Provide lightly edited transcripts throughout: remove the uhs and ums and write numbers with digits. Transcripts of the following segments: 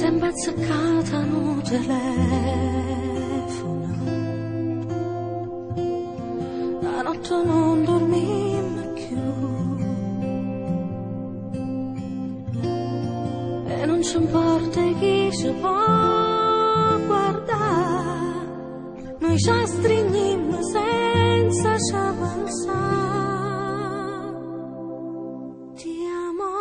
sempre azzeccata no telefono, la notte non dormimmo più e non ci importa chi ci può guardare, noi ci stringiamo senza ci avanzare. Ti amo,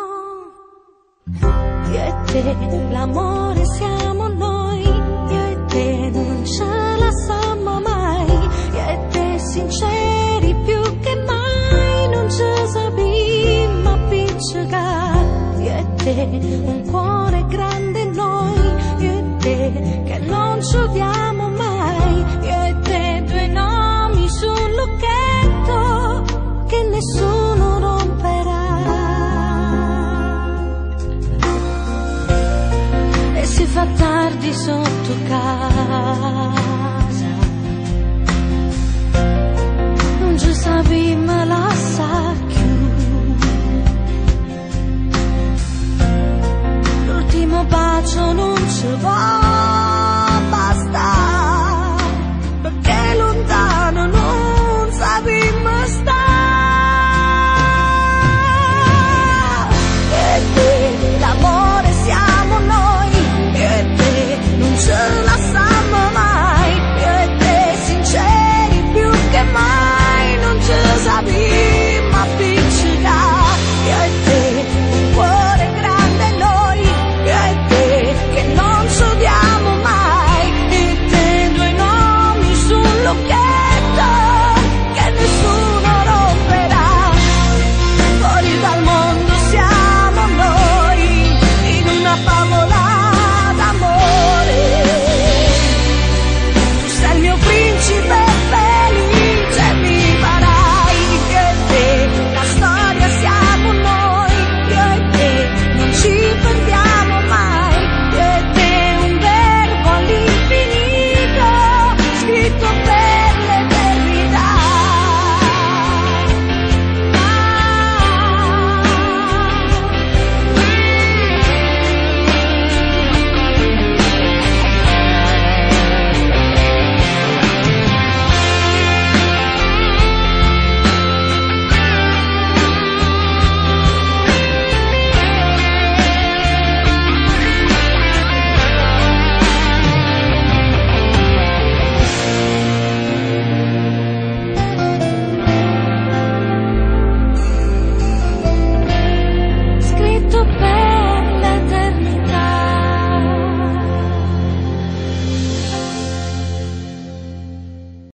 io e te, l'amore siamo noi, io e te non ce la siamo mai, io e te sinceri più che mai, non ci sappiamo appiccicare, io e te un cuore grande noi, io e te che non ci odiamo mai, io e te due nomi sul lucchetto che nessuno romperà. E si fa tardi sotto casa, non ci sappiamo lasciare più, l'ultimo bacio non ci va.